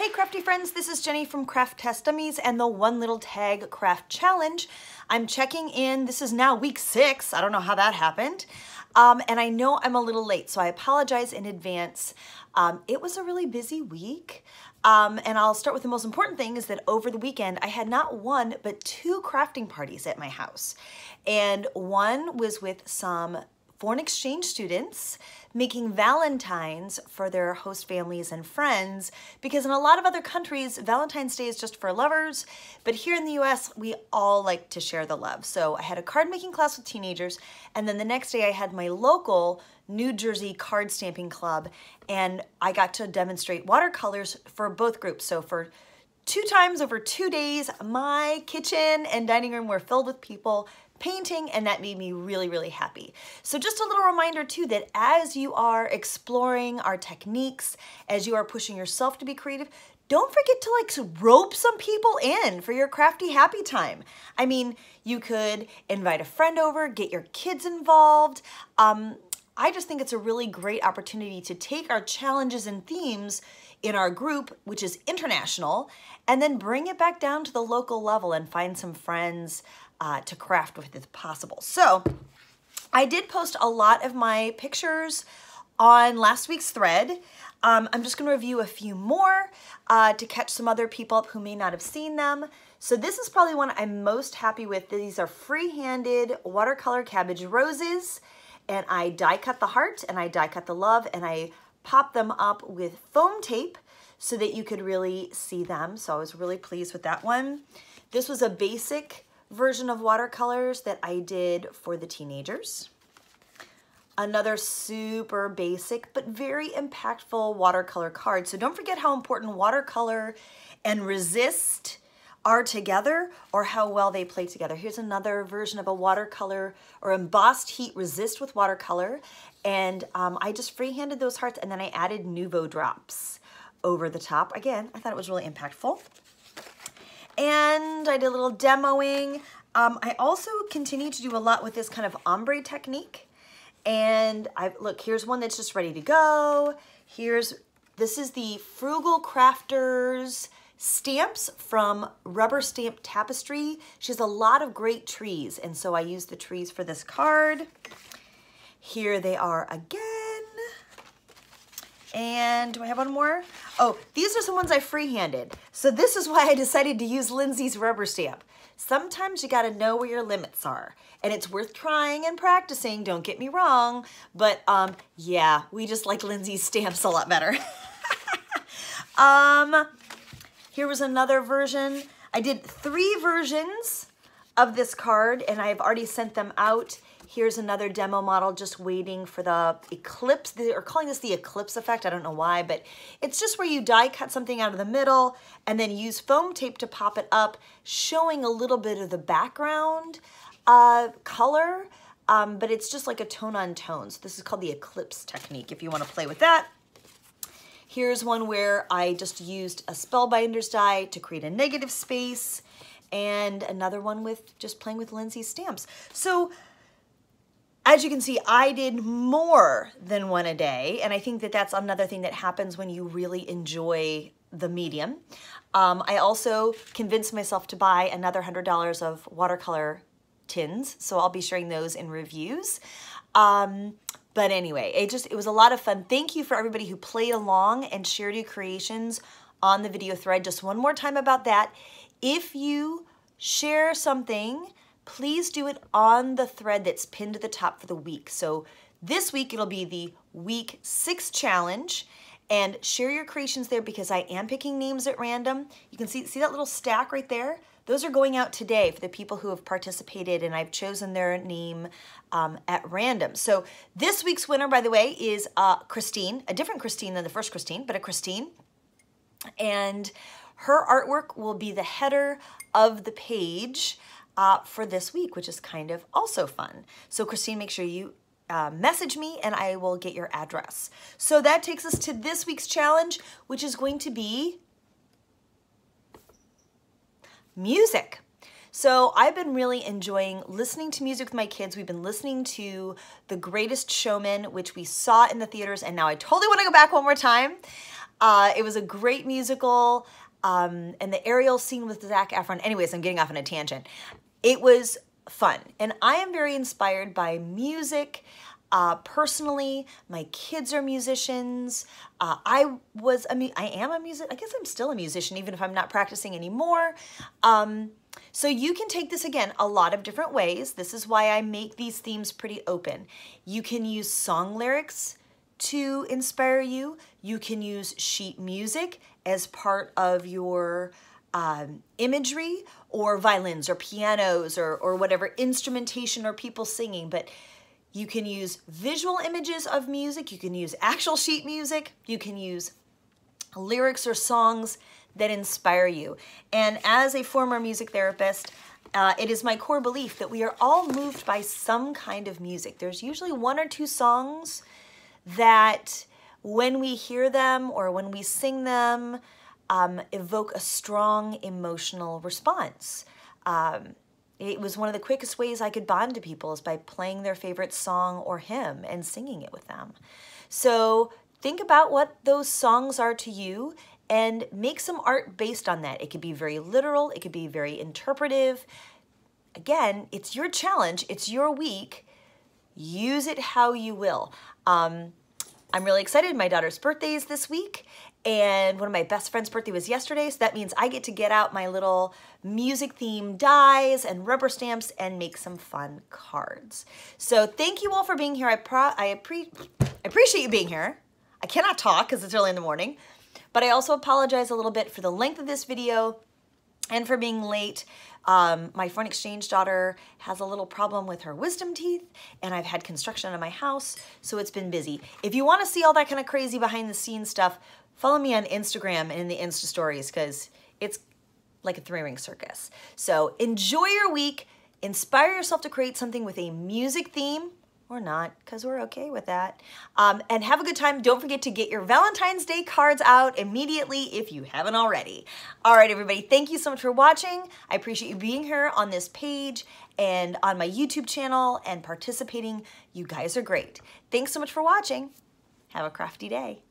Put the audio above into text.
Hey crafty friends, this is Jenny from Craft Test Dummies and the One Little Tag Craft Challenge. I'm checking in, this is now week 6, I don't know how that happened. And I know I'm a little late, so I apologize in advance. It was a really busy week. And I'll start with the most important thing is that over the weekend, I had not one, but 2 crafting parties at my house. And one was with some foreign exchange students making Valentines for their host families and friends, because in a lot of other countries, Valentine's Day is just for lovers, but here in the US, we all like to share the love. So I had a card making class with teenagers, and then the next day I had my local New Jersey card stamping club, and I got to demonstrate watercolors for both groups. So for 2 times over 2 days, my kitchen and dining room were filled with people painting, and that made me really, really happy. So just a little reminder too that as you are exploring our techniques, as you are pushing yourself to be creative, don't forget to rope some people in for your crafty happy time. I mean, you could invite a friend over, get your kids involved. I just think it's a really great opportunity to take our challenges and themes in our group, which is international, and then bring it back down to the local level and find some friends to craft with if possible. So I did post a lot of my pictures on last week's thread. I'm just gonna review a few more to catch some other people up who may not have seen them. So this is probably one I'm most happy with. These are free-handed watercolor cabbage roses, and I die cut the heart and I die cut the love, and I pop them up with foam tape so that you could really see them. So I was really pleased with that one. This was a basic version of watercolors that I did for the teenagers. Another super basic but very impactful watercolor card. So don't forget how important watercolor and resist are together, or how well they play together. Here's another version of a watercolor or embossed heat resist with watercolor. And I just freehanded those hearts, and then I added Nuvo drops over the top. Again, I thought it was really impactful. And I did a little demoing. I also continue to do a lot with this kind of ombre technique. And look, here's one that's just ready to go. This is the Frugal Crafters stamps from Rubber Stamp Tapestry. She has a lot of great trees, and so I used the trees for this card. Here they are again. And do I have one more? Oh, these are some ones I freehanded. So this is why I decided to use Lindsay's rubber stamp. Sometimes you gotta know where your limits are, and it's worth trying and practicing, don't get me wrong, but yeah, we just like Lindsay's stamps a lot better. Here was another version. I did 3 versions of this card, and I've already sent them out. Here's another demo model just waiting for the eclipse. They're calling this the eclipse effect. I don't know why, but it's just where you die cut something out of the middle and then use foam tape to pop it up, showing a little bit of the background color, but it's just like a tone on tone. So this is called the eclipse technique if you want to play with that. Here's one where I just used a Spellbinder's die to create a negative space, and another one with just playing with Lindsay's stamps. So as you can see, I did more than one a day, and I think that that's another thing that happens when you really enjoy the medium. I also convinced myself to buy another $100 of watercolor tins, so I'll be sharing those in reviews. But anyway, it was a lot of fun. Thank you for everybody who played along and shared your creations on the video thread. Just one more time about that. If you share something, please do it on the thread that's pinned to the top for the week. So this week it'll be the week 6 challenge, and share your creations there because I am picking names at random. You can see that little stack right there? Those are going out today for the people who have participated, and I've chosen their name at random. So this week's winner, by the way, is Christine, a different Christine than the first Christine, but a Christine. And her artwork will be the header of the page for this week, which is kind of also fun. So Christine, make sure you message me and I will get your address. So that takes us to this week's challenge, which is going to be music. So I've been really enjoying listening to music with my kids. We've been listening to The Greatest Showman, which we saw in the theaters, and now I totally want to go back one more time. It was a great musical, and the aerial scene with Zac Efron. Anyways, I'm getting off on a tangent. It was fun, and I am very inspired by music. Personally, my kids are musicians. I am a music. I guess I'm still a musician, even if I'm not practicing anymore. So you can take this, again, a lot of different ways. This is why I make these themes pretty open. You can use song lyrics to inspire you. You can use sheet music as part of your imagery, or violins or pianos or whatever instrumentation or people singing. But you can use visual images of music. You can use actual sheet music. You can use lyrics or songs that inspire you. And as a former music therapist, it is my core belief that we are all moved by some kind of music. There's usually one or two songs that when we hear them or when we sing them, evoke a strong emotional response. It was one of the quickest ways I could bond to people is by playing their favorite song or hymn and singing it with them. So think about what those songs are to you and make some art based on that. It could be very literal. It could be very interpretive. Again, it's your challenge. It's your week. Use it how you will. I'm really excited. My daughter's birthday is this week, and one of my best friend's birthday was yesterday, so that means I get to get out my little music-themed dies and rubber stamps and make some fun cards. So thank you all for being here. I appreciate you being here. I cannot talk because it's early in the morning, but I also apologize a little bit for the length of this video and for being late. My foreign exchange daughter has a little problem with her wisdom teeth, and I've had construction on my house, so it's been busy. If you want to see all that kind of crazy behind the scenes stuff, follow me on Instagram and in the Insta stories, because it's like a three-ring circus. So enjoy your week. Inspire yourself to create something with a music theme, or not, because we're okay with that. And have a good time. Don't forget to get your Valentine's Day cards out immediately if you haven't already. All right, everybody, thank you so much for watching. I appreciate you being here on this page and on my YouTube channel and participating. You guys are great. Thanks so much for watching. Have a crafty day.